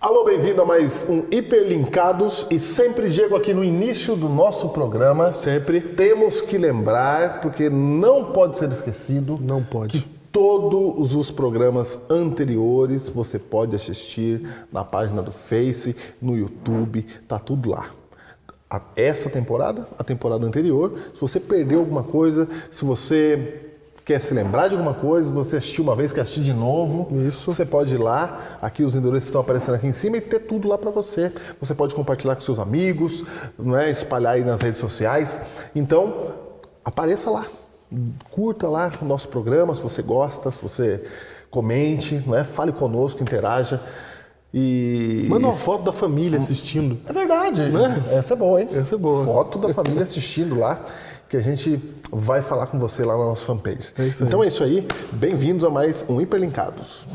Alô, bem-vindo a mais um Hiperlinkados e sempre, Diego, aqui no início do nosso programa, sempre temos que lembrar, porque não pode ser esquecido, Não pode. que todos os programas anteriores você pode assistir na página do Face, no YouTube, tá tudo lá. Essa temporada, a temporada anterior, se você perdeu alguma coisa, se você quer se lembrar de alguma coisa, você assistiu uma vez, quer assistir de novo, Isso. você pode ir lá, aqui os endereços estão aparecendo aqui em cima e ter tudo lá para você. Você pode compartilhar com seus amigos, não é? Espalhar aí nas redes sociais. Então, apareça lá, curta lá o nosso programa, se você gosta, se você comente, não é? Fale conosco, interaja. E Manda uma foto da família assistindo. é verdade, Né? Essa é boa, hein? Essa é boa. Foto da família assistindo lá, que a gente vai falar com você lá na nossa fanpage. É isso aí. Então é isso aí, bem-vindos a mais um Hiperlinkados.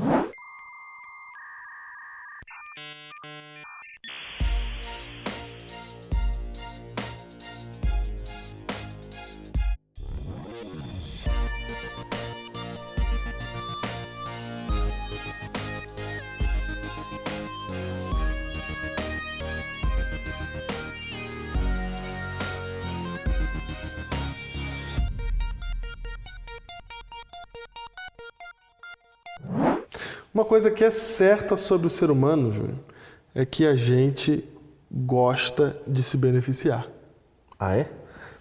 Uma coisa que é certa sobre o ser humano, Júnior, é que a gente gosta de se beneficiar. Ah, é?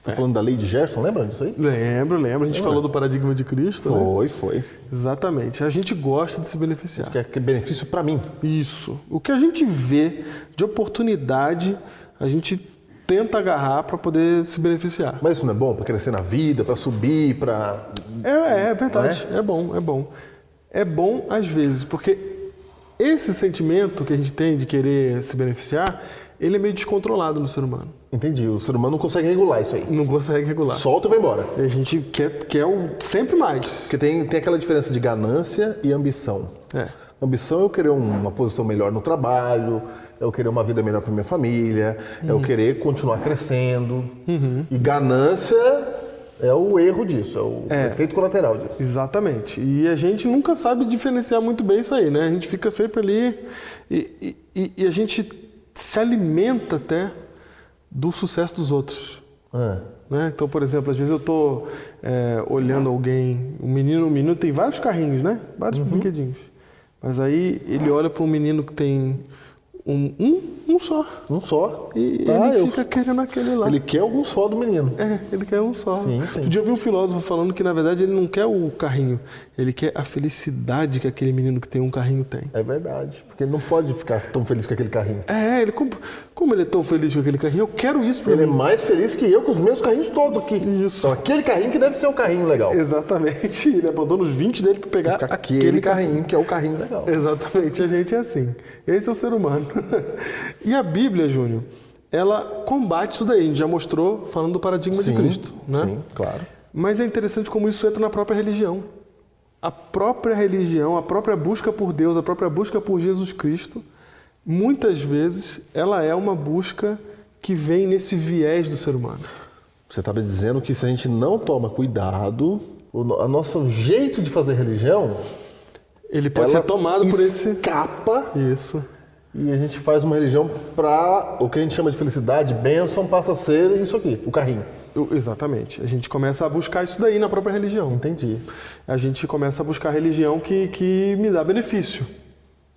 Você tá falando da lei de Gerson, lembra disso aí? Lembro. A gente falou do paradigma de Cristo, né? Foi. Exatamente. A gente gosta de se beneficiar. Que é benefício para mim. Isso. O que a gente vê de oportunidade, a gente tenta agarrar para poder se beneficiar. Mas isso não é bom para crescer na vida, para subir, para... É verdade. É bom. É bom às vezes, porque esse sentimento que a gente tem de querer se beneficiar, ele é meio descontrolado no ser humano. Entendi, o ser humano não consegue regular isso aí. Não consegue regular. Solta e vai embora. A gente quer sempre mais. Porque tem aquela diferença de ganância e ambição. É. Ambição é eu querer uma posição melhor no trabalho, é eu querer uma vida melhor para minha família, é eu querer continuar crescendo. E ganância é o erro disso, é o efeito colateral disso. Exatamente. E a gente nunca sabe diferenciar muito bem isso aí, né? A gente fica sempre ali e a gente se alimenta até do sucesso dos outros. Né? Então, por exemplo, às vezes eu estou olhando alguém, o menino tem vários carrinhos, né? Vários brinquedinhos. Mas aí ele olha para um menino que tem um só. Um só. E ele fica querendo aquele lá. Ele quer algum só do menino. Ele quer um só. Sim. Outro dia eu vi um filósofo falando que, na verdade, ele não quer o carrinho. Ele quer a felicidade que aquele menino que tem um carrinho tem. É verdade, porque ele não pode ficar tão feliz com aquele carrinho. Como ele é tão feliz com aquele carrinho, eu quero isso pra Ele é mim. mais feliz que eu com os meus carrinhos todos aqui. Isso. Então aquele carrinho que deve ser o carrinho legal. Exatamente. Ele abandonou os 20 dele pra pegar Aquele carrinho que é o carrinho legal. Exatamente. A gente é assim. Esse é o ser humano. E a Bíblia, Júnior, ela combate isso daí. A gente já mostrou falando do paradigma de Cristo. Né? Sim, claro. Mas é interessante como isso entra na própria religião. A própria religião, a própria busca por Deus, a própria busca por Jesus Cristo, muitas vezes ela é uma busca que vem nesse viés do ser humano. Você estava dizendo que se a gente não toma cuidado, o nosso jeito de fazer religião... Ele pode ser tomado por esse... escapa Isso. e a gente faz uma religião para o que a gente chama de felicidade, bênção, passa a ser isso aqui, o carrinho. Exatamente. A gente começa a buscar isso daí na própria religião. Entendi. A gente começa a buscar a religião que me dá benefício.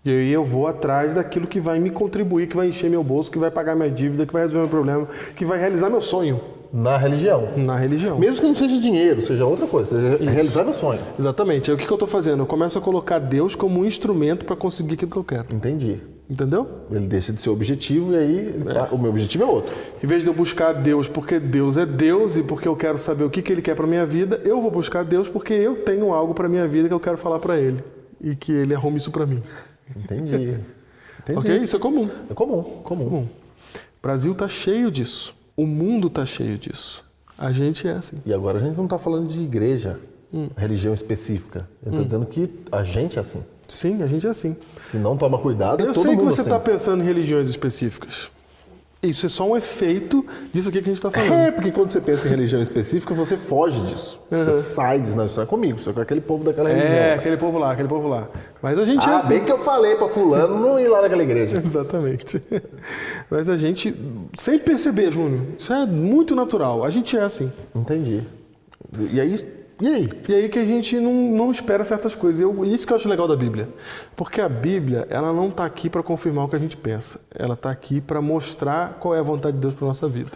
E aí eu vou atrás daquilo que vai me contribuir, que vai encher meu bolso, que vai pagar minha dívida, que vai resolver meu problema, que vai realizar meu sonho. Na religião. Na religião. Mesmo que não seja dinheiro, seja outra coisa, seja realizar meu sonho. Exatamente. Aí o que eu estou fazendo? Eu começo a colocar Deus como um instrumento para conseguir aquilo que eu quero. Entendi. Entendeu? Ele deixa de ser o objetivo e aí o meu objetivo é outro. Em vez de eu buscar Deus porque Deus é Deus e porque eu quero saber o que Ele quer para minha vida, eu vou buscar Deus porque eu tenho algo para minha vida que eu quero falar para Ele. E que Ele arrume isso para mim. Entendi. Ok? Isso é comum. É comum. O Brasil está cheio disso. O mundo está cheio disso. A gente é assim. E agora a gente não está falando de igreja, religião específica. Eu estou dizendo que a gente é assim. Sim, a gente é assim. Se não toma cuidado, Eu todo sei que mundo você assim. está pensando em religiões específicas. Isso é só um efeito disso aqui que a gente está falando. É, porque quando você pensa em religião específica, você foge disso. Você sai diz, não, isso não é comigo, isso é com aquele povo daquela religião. É, aquele povo lá. Mas a gente é assim. Bem que eu falei pra fulano não ir lá naquela igreja. Exatamente. Mas a gente, sem perceber, Júnior, isso é muito natural. A gente é assim. Entendi. E aí? E aí que a gente não espera certas coisas. Isso que eu acho legal da Bíblia. Porque a Bíblia, ela não está aqui para confirmar o que a gente pensa. Ela está aqui para mostrar qual é a vontade de Deus para nossa vida.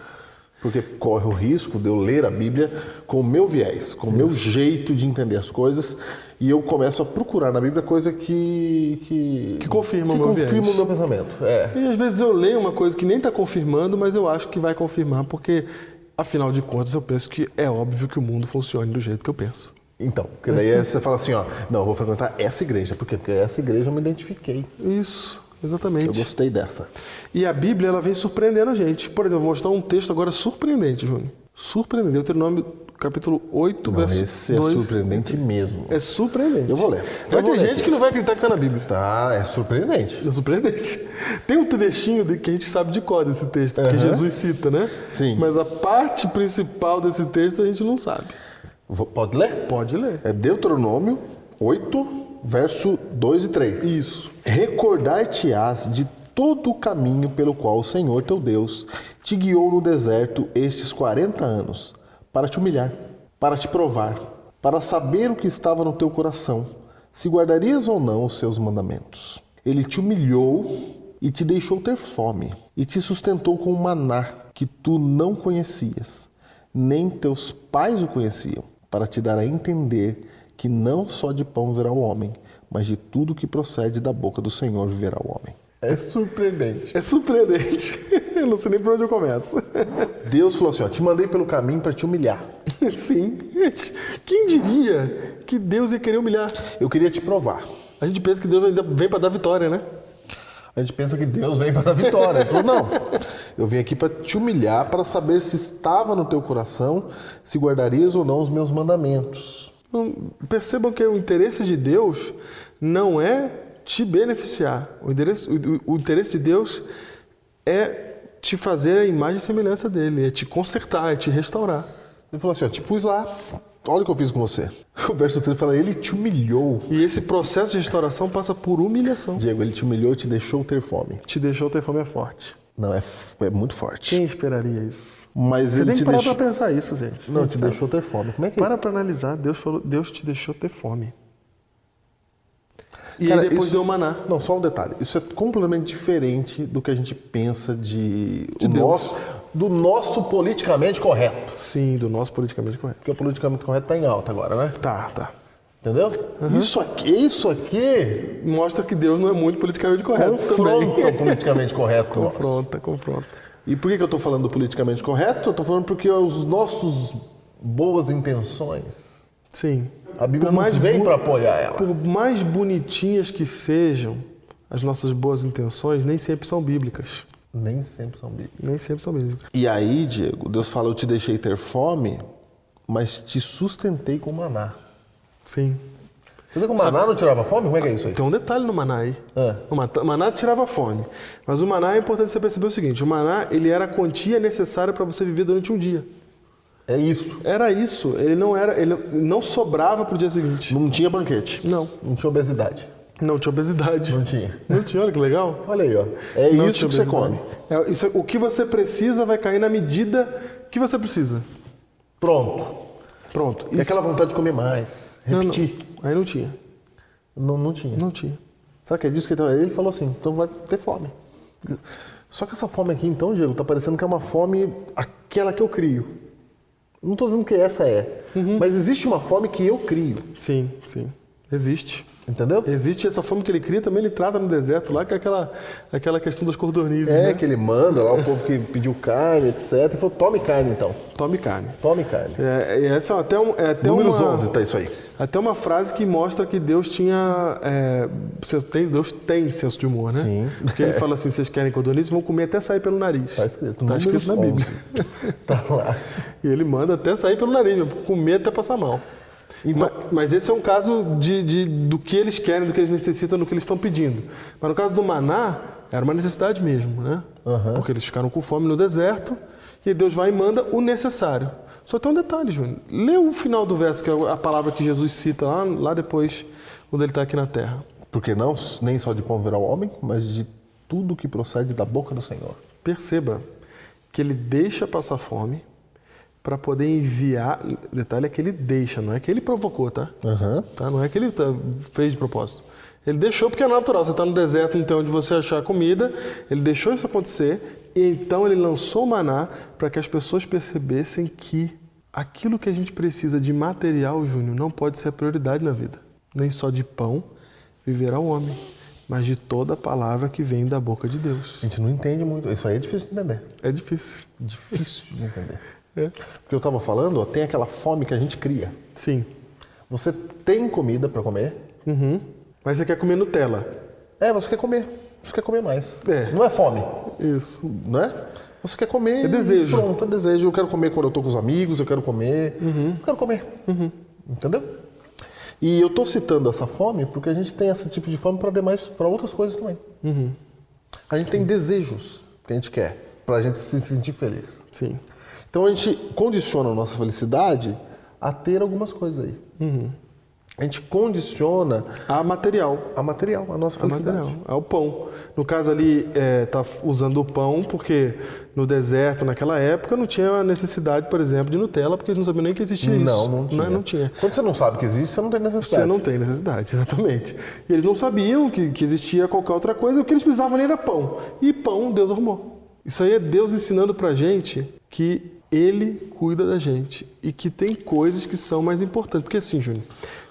Porque corre o risco de eu ler a Bíblia com o meu viés, com o meu jeito de entender as coisas, e eu começo a procurar na Bíblia coisa que confirma o meu viés. Confirma o meu pensamento. E às vezes eu leio uma coisa que nem está confirmando, mas eu acho que vai confirmar, porque afinal de contas eu penso que é óbvio que o mundo funcione do jeito que eu penso. Então, porque daí você fala assim, ó, não, eu vou frequentar essa igreja, porque essa igreja eu me identifiquei. Isso, exatamente. Eu gostei dessa. E a Bíblia, ela vem surpreendendo a gente. Por exemplo, vou mostrar um texto agora surpreendente, Júnior. Surpreendente. Deuteronômio, capítulo 8, verso 2. Esse é surpreendente mesmo. É surpreendente. Eu vou ler. Vai ter gente que não vai acreditar que está na Bíblia. Tá, é surpreendente. É surpreendente. Tem um trechinho que a gente sabe de cor desse texto, porque Jesus cita, né? Sim. Mas a parte principal desse texto a gente não sabe. Pode ler? Pode ler. É Deuteronômio 8, verso 2 e 3. Isso. Recordar-te-ás de todo o caminho pelo qual o Senhor teu Deus te guiou no deserto estes 40 anos, para te humilhar, para te provar, para saber o que estava no teu coração, se guardarias ou não os seus mandamentos. Ele te humilhou e te deixou ter fome, e te sustentou com um maná que tu não conhecias, nem teus pais o conheciam, para te dar a entender que não só de pão viverá o homem, mas de tudo que procede da boca do Senhor viverá o homem. É surpreendente. É surpreendente. Eu não sei nem por onde eu começo. Deus falou assim, ó, te mandei pelo caminho para te humilhar. Sim. Quem diria que Deus ia querer humilhar? Eu queria te provar. A gente pensa que Deus ainda vem para dar vitória, né? A gente pensa que Deus vem para dar vitória. Ele falou, não, eu vim aqui para te humilhar, para saber se estava no teu coração, se guardarias ou não os meus mandamentos. Então, percebam que o interesse de Deus não é te beneficiar. O interesse de Deus é te fazer a imagem e semelhança dele, é te consertar, é te restaurar. Ele falou assim, ó, te pus lá, olha o que eu fiz com você. O verso 3 fala, ele te humilhou. E esse processo de restauração passa por humilhação. Diego, ele te humilhou e te deixou ter fome. Te deixou ter fome é forte. Não, é muito forte. Quem esperaria isso? Mas Você ele tem que te parar deixou... para pensar isso, gente. Não, te deixou ter fome. Como é que... Para analisar, Deus falou, Deus te deixou ter fome. E Cara, aí depois isso... deu o maná. Não, só um detalhe. Isso é completamente diferente do que a gente pensa de Deus. Do nosso politicamente correto. Sim, do nosso politicamente correto. Porque o politicamente correto tá em alta agora, né? Tá. Entendeu? Isso aqui Mostra que Deus não é muito politicamente correto também. confronta o politicamente correto. Confronta. E por que eu estou falando do politicamente correto? Eu estou falando porque os nossos boas intenções, Sim. a Bíblia não vem para apoiar ela. Por mais bonitinhas que sejam as nossas boas intenções, nem sempre são bíblicas. Nem sempre são bíblicas. Nem sempre são bíblicas. E aí, Diego, Deus fala, eu te deixei ter fome, mas te sustentei com maná. Sim. Quer dizer que o maná não tirava fome? Como é que é isso aí? Tem um detalhe no maná aí. É. O maná tirava fome. Mas o maná é importante você perceber o seguinte, o maná ele era a quantia necessária para você viver durante um dia. É isso. Era isso. Ele não sobrava para o dia seguinte. Não tinha banquete. Não. Não tinha obesidade. Não tinha obesidade. Não tinha. Não tinha, olha que legal. Olha aí, ó. É Não isso tinha que você obesidade. come. O que você precisa vai cair na medida que você precisa. Pronto. E aquela vontade de comer mais. Repetir. Não. Aí não tinha. Não tinha. Não tinha. Sabe que é disso que ele falou assim, então vai ter fome. Só que essa fome aqui, então, Diego, tá parecendo que é uma fome aquela que eu crio. Não estou dizendo que essa é, mas existe uma fome que eu crio. Sim. Existe. Entendeu? Existe essa fome que ele cria, também ele trata no deserto lá, que é aquela questão das cordonizes, né? Que ele manda lá o povo que pediu carne, etc. Ele falou, tome carne então. Tome carne. Tome carne. E essa é até Números 11 tá isso aí. Até uma frase que mostra que Deus tinha... Deus tem senso de humor, né? Sim. Porque ele fala assim, vocês querem cordonizes, vão comer até sair pelo nariz. Tá escrito. Tá escrito na Bíblia. Tá lá. E ele manda até sair pelo nariz, comer até passar mal. Então, Mas esse é um caso do que eles querem, do que eles necessitam, do que eles estão pedindo. Mas no caso do maná, Era uma necessidade mesmo, né? Aham. Porque eles ficaram com fome no deserto e Deus vai e manda o necessário. Só tem um detalhe, Júnior. Lê o final do verso, que é a palavra que Jesus cita lá depois, quando ele está aqui na terra. Porque não nem só de pão viverá o homem, mas de tudo que procede da boca do Senhor. Perceba que ele deixa passar fome para poder enviar. O detalhe é que ele deixa, não é que ele provocou, tá? Aham. Tá? Não é que ele fez de propósito. Ele deixou porque é natural. Você está no deserto, não tem onde você achar comida. Ele deixou isso acontecer e então ele lançou o maná para que as pessoas percebessem que aquilo que a gente precisa de material, Júnior, não pode ser a prioridade na vida. Nem só de pão viverá o homem, mas de toda a palavra que vem da boca de Deus. A gente não entende muito. Isso aí é difícil de entender. É difícil. Difícil de entender. É. Porque eu estava falando, ó, tem aquela fome que a gente cria. Sim. Você tem comida para comer. Uhum. Mas você quer comer Nutella. Você quer comer. Você quer comer mais. É. Não é fome, Isso. não é? Você quer comer. É desejo. Pronto, é desejo. Eu quero comer quando eu estou com os amigos, eu quero comer. Eu quero comer. Entendeu? E eu estou citando essa fome porque a gente tem esse tipo de fome para outras coisas também. A gente tem desejos que a gente quer, para a gente se sentir feliz. Sim. Então a gente condiciona a nossa felicidade a ter algumas coisas aí. A gente condiciona A material. a material, a nossa felicidade. Material. É o pão. No caso ali, tá usando o pão porque no deserto, naquela época, não tinha necessidade, por exemplo, de Nutella, porque eles não sabiam nem que existia isso. Não tinha. Não tinha. Quando você não sabe que existe, você não tem necessidade. Você não tem necessidade, exatamente. E eles não sabiam que existia qualquer outra coisa, o que eles precisavam ali era pão. E pão Deus arrumou. Isso aí é Deus ensinando pra gente que Ele cuida da gente e que tem coisas que são mais importantes. Porque assim, Júnior,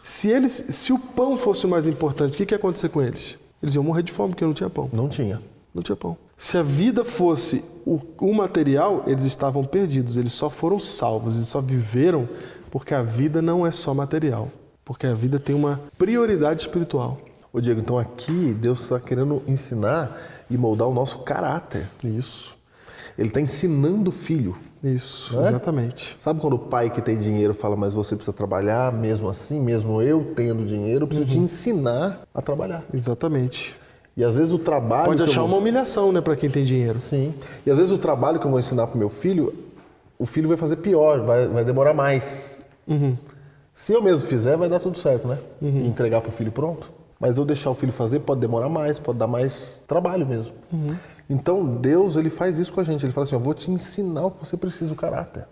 se o pão fosse o mais importante, o que ia acontecer com eles? Eles iam morrer de fome porque não tinha pão. Não tinha. Não tinha pão. Se a vida fosse o material, eles estavam perdidos. Eles só foram salvos, eles só viveram porque a vida não é só material. Porque a vida tem uma prioridade espiritual. Ô Diego, então aqui Deus está querendo ensinar e moldar o nosso caráter. Isso. Ele está ensinando o filho. Isso, Não é? Exatamente. Sabe quando o pai que tem dinheiro fala, mas você precisa trabalhar mesmo assim, mesmo eu tendo dinheiro, eu preciso te ensinar a trabalhar. Exatamente. E às vezes o trabalho... Pode que eu achar vou- uma humilhação, né, para quem tem dinheiro. Sim. E às vezes o trabalho que eu vou ensinar pro meu filho, o filho vai fazer pior, vai demorar mais. Se eu mesmo fizer, vai dar tudo certo, né? E entregar pro filho pronto. Mas eu deixar o filho fazer pode demorar mais, pode dar mais trabalho mesmo. Então Deus, ele faz isso com a gente. Ele fala assim, eu vou te ensinar o que você precisa, o caráter.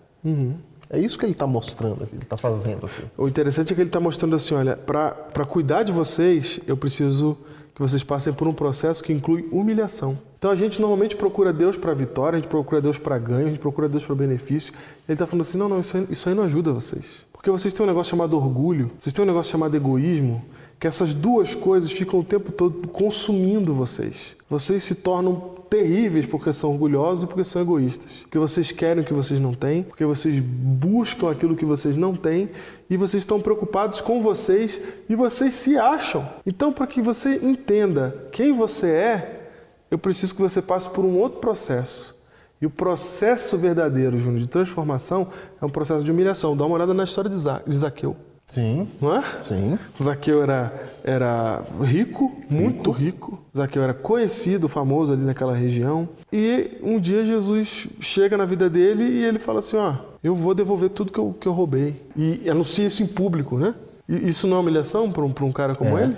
É isso que ele está mostrando aqui, ele está fazendo aqui. O interessante é que ele está mostrando assim, olha, para cuidar de vocês, eu preciso que vocês passem por um processo que inclui humilhação. Então a gente normalmente procura Deus para vitória, a gente procura Deus para ganho, a gente procura Deus para benefício. Ele está falando assim, não, isso aí não ajuda vocês. Porque vocês têm um negócio chamado orgulho, vocês têm um negócio chamado egoísmo, que essas duas coisas ficam o tempo todo consumindo vocês. Vocês se tornam terríveis porque são orgulhosos e porque são egoístas. Porque vocês querem o que vocês não têm, porque vocês buscam aquilo que vocês não têm e vocês estão preocupados com vocês e vocês se acham. Então, para que você entenda quem você é, eu preciso que você passe por um outro processo. E o processo verdadeiro, Júnior, de transformação é um processo de humilhação. Dá uma olhada na história de Zaqueu. Sim, Não é? sim. Zaqueu era rico, muito rico. Zaqueu era conhecido, famoso ali naquela região. E um dia Jesus chega na vida dele e ele fala assim, eu vou devolver tudo que eu roubei. E anuncia isso em público, né? E isso não é humilhação para um cara como ele?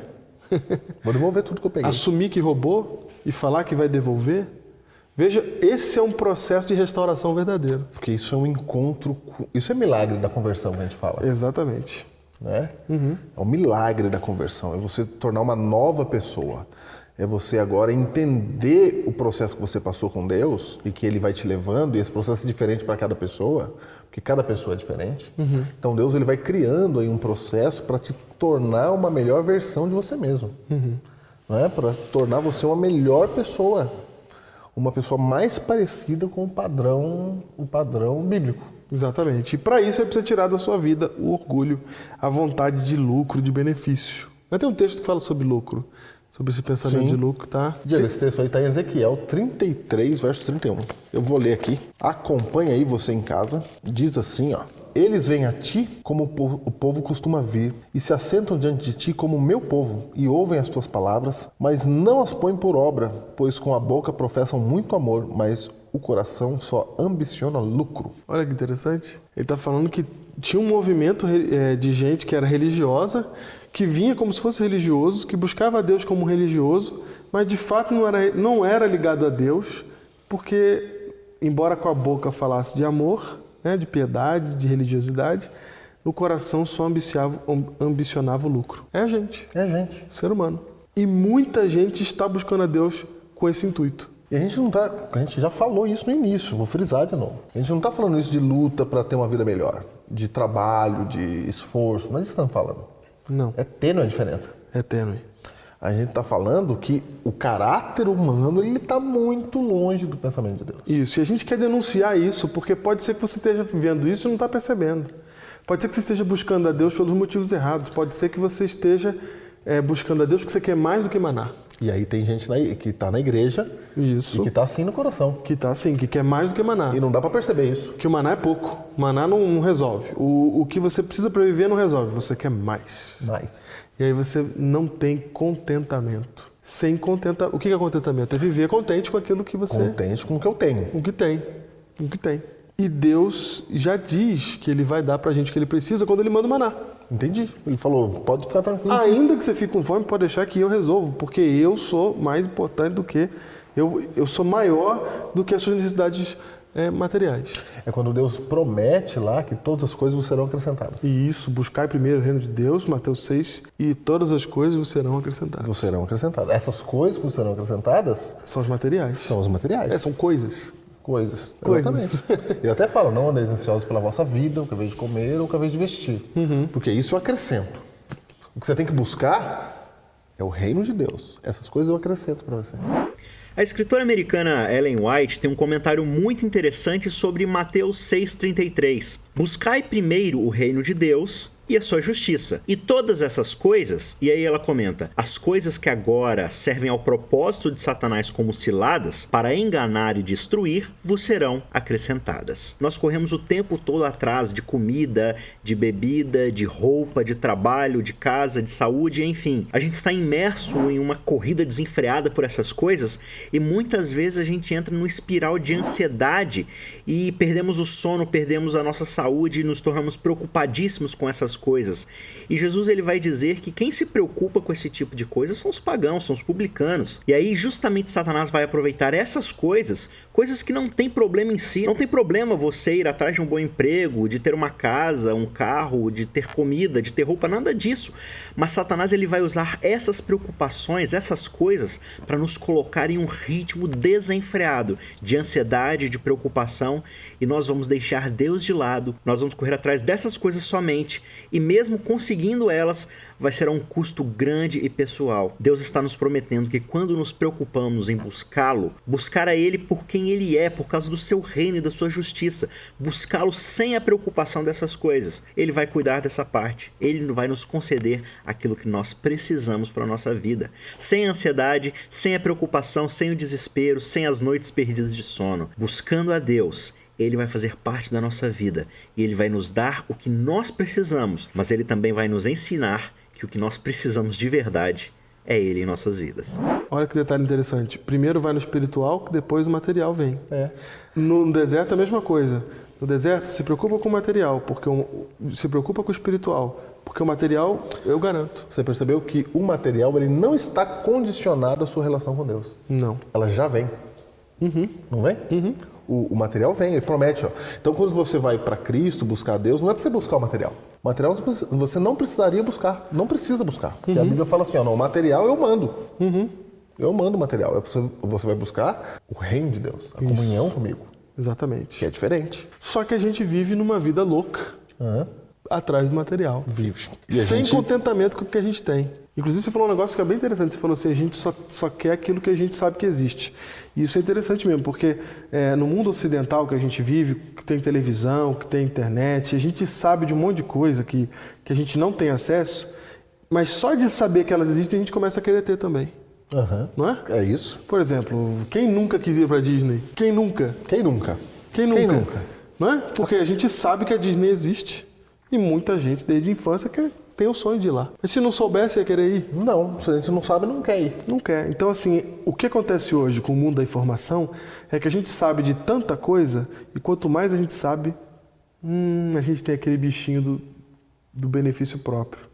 Vou devolver tudo que eu peguei. Assumir que roubou e falar que vai devolver? Veja, esse é um processo de restauração verdadeiro. Porque isso é um encontro, isso é milagre da conversão que a gente fala. Exatamente. Né? É um milagre da conversão, é você tornar uma nova pessoa. É você agora entender o processo que você passou com Deus e que Ele vai te levando, e esse processo é diferente para cada pessoa, porque cada pessoa é diferente. Então Deus ele vai criando aí um processo para te tornar uma melhor versão de você mesmo. Né? Para tornar você uma melhor pessoa. Uma pessoa mais parecida com o padrão bíblico. Exatamente. E para isso ele precisa tirar da sua vida o orgulho, a vontade de lucro, de benefício. Mas tem um texto que fala sobre lucro, sobre esse pensamento de lucro, tá? Diego, esse texto aí está em Ezequiel 33, verso 31. Eu vou ler aqui. Acompanha aí você em casa. Diz assim, eles vêm a ti como o povo costuma vir, e se assentam diante de ti como o meu povo, e ouvem as tuas palavras, mas não as põem por obra, pois com a boca professam muito amor, mas o coração só ambiciona lucro. Olha que interessante. Ele está falando que tinha um movimento de gente que era religiosa, que vinha como se fosse religioso, que buscava a Deus como religioso, mas de fato não era ligado a Deus, porque, embora com a boca falasse de amor, né, de piedade, de religiosidade, no coração só ambicionava o lucro. É a gente. É a gente. Ser humano. E muita gente está buscando a Deus com esse intuito. E a gente já falou isso no início, vou frisar de novo. A gente não está falando isso de luta para ter uma vida melhor, de trabalho, de esforço, não é isso que estamos falando. Não. É tênue a diferença. É tênue. A gente está falando que o caráter humano ele está muito longe do pensamento de Deus. Isso, e a gente quer denunciar isso, porque pode ser que você esteja vivendo isso e não está percebendo. Pode ser que você esteja buscando a Deus pelos motivos errados. Pode ser que você esteja buscando a Deus porque você quer mais do que maná. E aí tem gente que está na igreja Isso. e que está assim no coração. Que está assim, que quer mais do que maná. E não dá para perceber isso. Que o maná é pouco. O maná não resolve. O que você precisa para viver não resolve. Você quer mais. Mais. E aí você não tem contentamento. Sem contentamento. O que é contentamento? É viver contente com aquilo que você... Contente com o que eu tenho. O que tem. O que tem. E Deus já diz que Ele vai dar pra gente o que Ele precisa quando Ele manda o maná. Entendi. Ele falou, pode ficar tranquilo. Ainda que você fique com fome, pode deixar que eu resolvo, porque eu sou mais importante do que... Eu sou maior do que as suas necessidades materiais. É quando Deus promete lá que todas as coisas vos serão acrescentadas. E isso, buscai primeiro o reino de Deus, Mateus 6, e todas as coisas vos serão acrescentadas. Vos serão acrescentadas. Essas coisas que vos serão acrescentadas São os materiais. são os materiais. São coisas. Coisas. Coisas. Exatamente. Ele até fala, não andeis ansiosos pela vossa vida, o que é vez de comer ou o que é vez de vestir. Porque isso eu acrescento. O que você tem que buscar é o reino de Deus. Essas coisas eu acrescento para você. A escritora americana Ellen White tem um comentário muito interessante sobre Mateus 6,33. Buscai primeiro o reino de Deus e a sua justiça. E todas essas coisas, e aí ela comenta, as coisas que agora servem ao propósito de Satanás como ciladas, para enganar e destruir, vos serão acrescentadas. Nós corremos o tempo todo atrás de comida, de bebida, de roupa, de trabalho, de casa, de saúde, enfim. A gente está imerso em uma corrida desenfreada por essas coisas e muitas vezes a gente entra numa espiral de ansiedade e perdemos o sono, perdemos a nossa saúde e nos tornamos preocupadíssimos com essas coisas. E Jesus ele vai dizer que quem se preocupa com esse tipo de coisas são os pagãos, são os publicanos. E aí justamente Satanás vai aproveitar essas coisas que não tem problema em si. Não tem problema você ir atrás de um bom emprego, de ter uma casa, um carro, de ter comida, de ter roupa, nada disso. Mas Satanás ele vai usar essas preocupações, essas coisas, para nos colocar em um ritmo desenfreado de ansiedade, de preocupação, e nós vamos deixar Deus de lado, nós vamos correr atrás dessas coisas somente, e mesmo conseguindo elas, vai ser a um custo grande e pessoal. Deus está nos prometendo que quando nos preocupamos em buscá-lo, buscar a Ele por quem Ele é, por causa do seu reino e da sua justiça, buscá-lo sem a preocupação dessas coisas, Ele vai cuidar dessa parte, Ele vai nos conceder aquilo que nós precisamos para a nossa vida, sem a ansiedade, sem a preocupação, sem o desespero, sem as noites perdidas de sono. Buscando a Deus, Ele vai fazer parte da nossa vida e Ele vai nos dar o que nós precisamos, mas Ele também vai nos ensinar que o que nós precisamos de verdade é Ele em nossas vidas. Olha que detalhe interessante. Primeiro vai no espiritual, que depois o material vem. No deserto é a mesma coisa. No deserto se preocupa com o material, porque se preocupa com o espiritual, porque o material eu garanto. Você percebeu que o material ele não está condicionado à sua relação com Deus? Não. Ela já vem. Não vem? O material vem, ele promete. Ó. Então, quando você vai para Cristo buscar Deus, não é para você buscar o material. O material você não precisaria buscar, não precisa buscar. Porque a Bíblia fala assim, ó, não, o material eu mando. Eu mando o material. Você vai buscar o reino de Deus, a comunhão comigo. Exatamente. Que é diferente. Só que a gente vive numa vida louca, atrás do material. Vive. Sem contentamento com o que a gente tem. Inclusive, você falou um negócio que é bem interessante. Você falou assim, a gente só quer aquilo que a gente sabe que existe. E isso é interessante mesmo, porque no mundo ocidental que a gente vive, que tem televisão, que tem internet, a gente sabe de um monte de coisa que a gente não tem acesso, mas só de saber que elas existem, a gente começa a querer ter também. Não é? É isso. Por exemplo, quem nunca quis ir para Disney? Quem nunca? Quem nunca? Quem nunca? não é? Porque a gente sabe que a Disney existe e muita gente desde a infância tem o sonho de ir lá. Mas se não soubesse, ia querer ir? Não, se a gente não sabe, não quer ir. Não quer. Então, assim, o que acontece hoje com o mundo da informação é que a gente sabe de tanta coisa e quanto mais a gente sabe, a gente tem aquele bichinho do benefício próprio.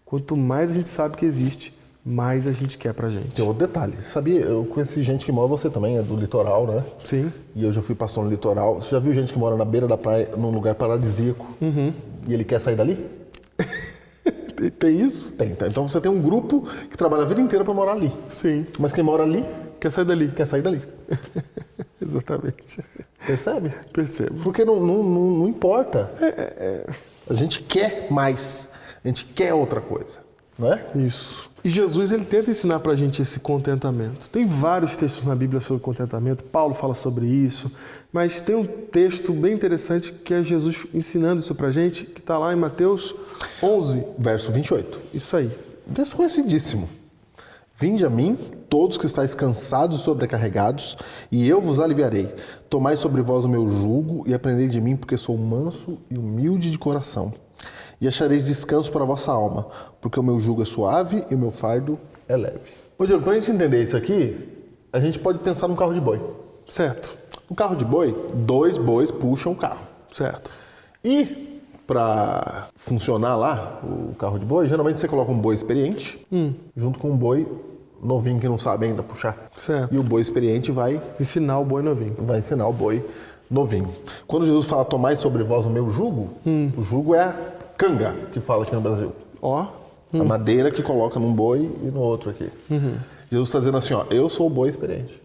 Quanto mais a gente sabe que existe, mais a gente quer pra gente. Tem outro detalhe. Sabia, eu conheci gente que mora, você também, é do litoral, né? Sim. E eu já fui pastor no litoral. Você já viu gente que mora na beira da praia, num lugar paradisíaco, e ele quer sair dali? Tem isso? Tem. Então você tem um grupo que trabalha a vida inteira para morar ali. Sim. Mas quem mora ali Quer sair dali. quer sair dali. Exatamente. Percebe? Percebo. Porque não importa. A gente quer mais. A gente quer outra coisa. Não é? Isso. E Jesus, ele tenta ensinar pra gente esse contentamento. Tem vários textos na Bíblia sobre contentamento. Paulo fala sobre isso. Mas tem um texto bem interessante que é Jesus ensinando isso pra gente, que está lá em Mateus 11. Verso 28. Isso aí. Texto conhecidíssimo. Vinde a mim, todos que estáis cansados e sobrecarregados, e eu vos aliviarei. Tomai sobre vós o meu jugo e aprendei de mim, porque sou manso e humilde de coração. E achareis descanso para a vossa alma, porque o meu jugo é suave e o meu fardo é leve. Ô Diego, quando a gente entender isso aqui, a gente pode pensar num carro de boi. Certo. No carro de boi, 2 bois puxam o carro. Certo. E para funcionar lá, o carro de boi, geralmente você coloca um boi experiente junto com um boi novinho que não sabe ainda puxar. Certo. E o boi experiente vai Ensinar o boi novinho. ensinar o boi novinho. Quando Jesus fala, tomai sobre vós o meu jugo, o jugo é a canga, que fala aqui no Brasil. Ó. A madeira que coloca num boi e no outro aqui. Jesus está dizendo assim, ó, eu sou o boi experiente.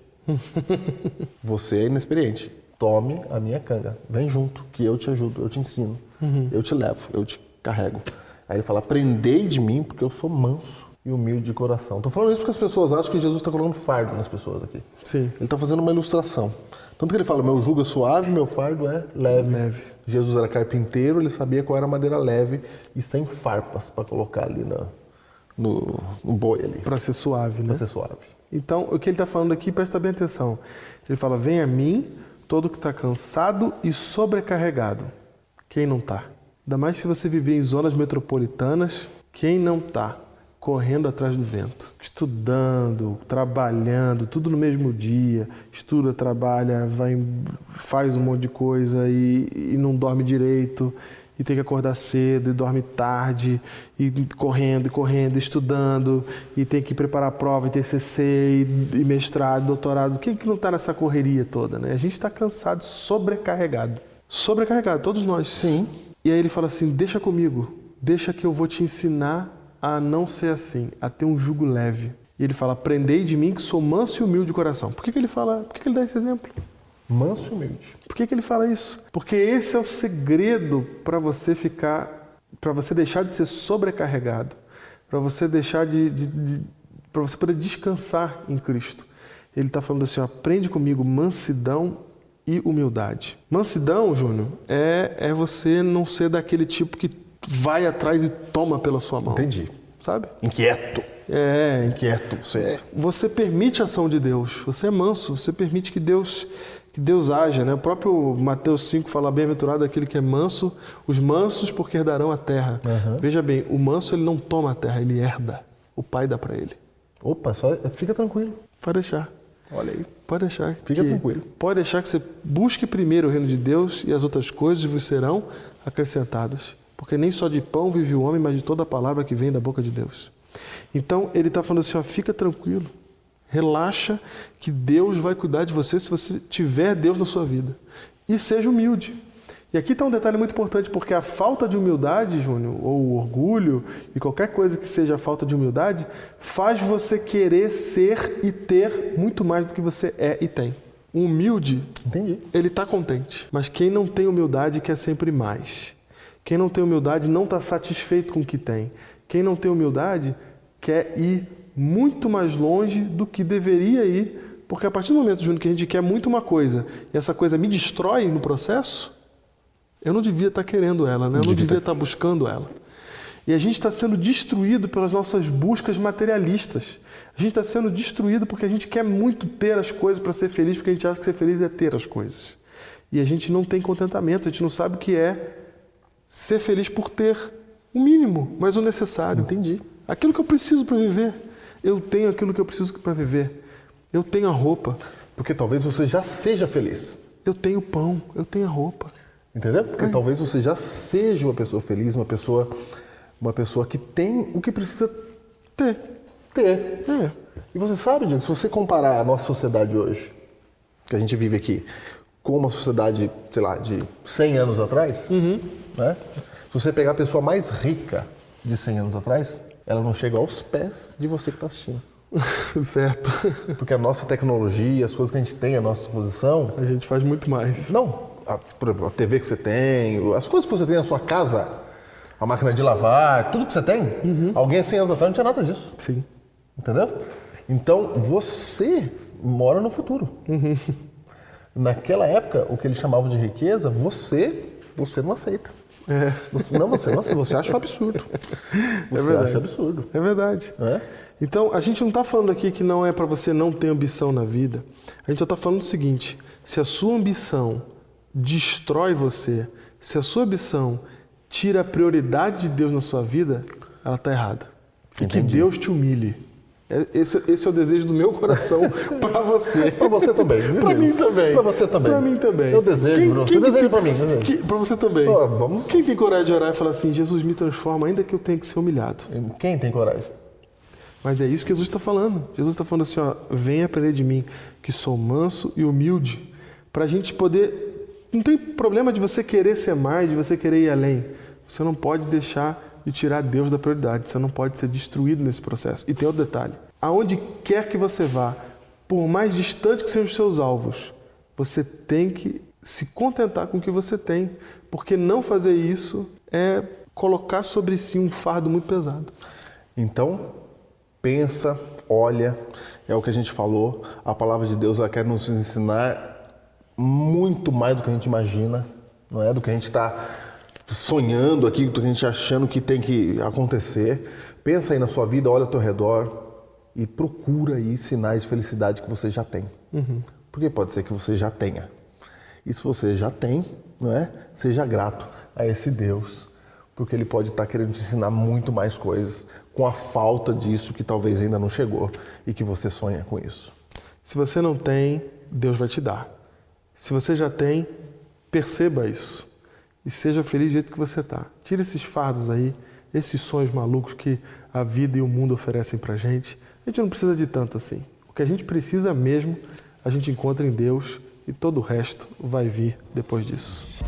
Você é inexperiente. Tome a minha canga. Vem junto, que eu te ajudo, eu te ensino. Eu te levo, eu te carrego. Aí ele fala, aprendei de mim, porque eu sou manso e humilde de coração. Estou falando isso porque as pessoas acham que Jesus está colocando fardo nas pessoas aqui. Sim. Ele está fazendo uma ilustração. Tanto que ele fala, meu jugo é suave, meu fardo é leve. Leve. Jesus era carpinteiro, ele sabia qual era a madeira leve e sem farpas para colocar ali no boi ali, Para ser suave, né? para ser suave. Então, o que ele está falando aqui, presta bem atenção. Ele fala, vem a mim, todo que está cansado e sobrecarregado. Quem não está? Ainda mais se você viver em zonas metropolitanas, quem não está? Correndo atrás do vento. Estudando, trabalhando, tudo no mesmo dia. Estuda, trabalha, faz um monte de coisa e não dorme direito. E tem que acordar cedo e dorme tarde, e correndo, estudando, e tem que preparar a prova, e TCC, e mestrado, doutorado. Quem que não está nessa correria toda, né? A gente está cansado, sobrecarregado. Sobrecarregado, todos nós. Sim. E aí ele fala assim, deixa comigo, deixa que eu vou te ensinar a não ser assim, a ter um jugo leve. E ele fala, aprendei de mim que sou manso e humilde de coração. Por que ele fala, por que ele dá esse exemplo? Manso e humilde. Por que ele fala isso? Porque esse é o segredo para você deixar de ser sobrecarregado, para você deixar para você poder descansar em Cristo. Ele está falando assim, ó, aprende comigo mansidão e humildade. Mansidão, Júnior, é você não ser daquele tipo que vai atrás e toma pela sua mão. Entendi. Sabe? Inquieto. Inquieto. Você permite a ação de Deus. Você é manso. Você permite que Deus haja, né? O próprio Mateus 5 fala, bem-aventurado aquele que é manso, os mansos porque herdarão a terra. Veja bem, o manso ele não toma a terra, ele herda. O pai dá para ele. Opa, fica tranquilo. Pode deixar. Olha aí. Pode deixar. Fica tranquilo. Pode deixar que você busque primeiro o reino de Deus e as outras coisas vos serão acrescentadas. Porque nem só de pão vive o homem, mas de toda a palavra que vem da boca de Deus. Então, ele está falando assim, ó, fica tranquilo. Relaxa que Deus vai cuidar de você se você tiver Deus na sua vida. E seja humilde. E aqui está um detalhe muito importante, porque a falta de humildade, Júnior, ou o orgulho, e qualquer coisa que seja a falta de humildade, faz você querer ser e ter muito mais do que você é e tem. Um humilde, Entendi. ele está contente. Mas quem não tem humildade quer sempre mais. Quem não tem humildade não está satisfeito com o que tem. Quem não tem humildade quer ir muito mais longe do que deveria ir, porque a partir do momento, Júnior, que a gente quer muito uma coisa e essa coisa me destrói no processo, eu não devia estar querendo ela, né? Eu não devia estar buscando ela. E a gente está sendo destruído pelas nossas buscas materialistas. A gente está sendo destruído porque a gente quer muito ter as coisas para ser feliz, porque a gente acha que ser feliz é ter as coisas. e a gente não tem contentamento, a gente não sabe o que é ser feliz por ter o mínimo, mas o necessário. Entendi. Aquilo que eu preciso para viver. Eu tenho aquilo que eu preciso para viver. Eu tenho a roupa. Porque talvez você já seja feliz. Eu tenho o pão. Eu tenho a roupa. Entendeu? Porque talvez você já seja uma pessoa feliz, uma pessoa que tem o que precisa ter. É. E você sabe, Diego, se você comparar a nossa sociedade hoje, que a gente vive aqui, com uma sociedade, sei lá, de 100 anos atrás, né? Se você pegar a pessoa mais rica de 100 anos atrás, ela não chega aos pés de você que está assistindo. Certo. Porque a nossa tecnologia, as coisas que a gente tem à nossa disposição... A gente faz muito mais. Não, por exemplo, a TV que você tem, as coisas que você tem na sua casa, a máquina de lavar, tudo que você tem, alguém há 100 anos atrás não tinha nada disso. Sim. Entendeu? Então, você mora no futuro. Naquela época, o que eles chamavam de riqueza, você não aceita. Você não aceita, você acha um absurdo. Você acha absurdo. É verdade. É? Então, a gente não está falando aqui que não é para você não ter ambição na vida. A gente só está falando o seguinte, se a sua ambição destrói você, se a sua ambição tira a prioridade de Deus na sua vida, ela está errada. E que Deus te humilhe. Esse é o desejo do meu coração para você. Para você também. Para mim também. Para você também. Para mim também. Eu desejo, você deseja para mim. Para você também. Pô, vamos... Quem tem coragem de orar e falar assim, Jesus me transforma, ainda que eu tenha que ser humilhado? Quem tem coragem? Mas é isso que Jesus está falando. Jesus está falando assim, ó, venha aprender de mim, que sou manso e humilde, para a gente poder... Não tem problema de você querer ser mais, de você querer ir além. Você não pode deixar de tirar Deus da prioridade. Você não pode ser destruído nesse processo. E tem outro detalhe. Aonde quer que você vá, por mais distante que sejam os seus alvos, você tem que se contentar com o que você tem. Porque não fazer isso é colocar sobre si um fardo muito pesado. Então, pensa, olha, é o que a gente falou. A palavra de Deus ela quer nos ensinar muito mais do que a gente imagina, não é? Do que a gente está sonhando aqui, do que a gente achando que tem que acontecer. Pensa aí na sua vida, olha ao teu redor e procura aí sinais de felicidade que você já tem. Porque pode ser que você já tenha. E se você já tem, não é? Seja grato a esse Deus, porque Ele pode estar querendo te ensinar muito mais coisas com a falta disso que talvez ainda não chegou e que você sonha com isso. Se você não tem, Deus vai te dar. Se você já tem, perceba isso e seja feliz do jeito que você está. Tira esses fardos aí, esses sonhos malucos que a vida e o mundo oferecem pra gente. A gente não precisa de tanto assim. O que a gente precisa mesmo, a gente encontra em Deus e todo o resto vai vir depois disso.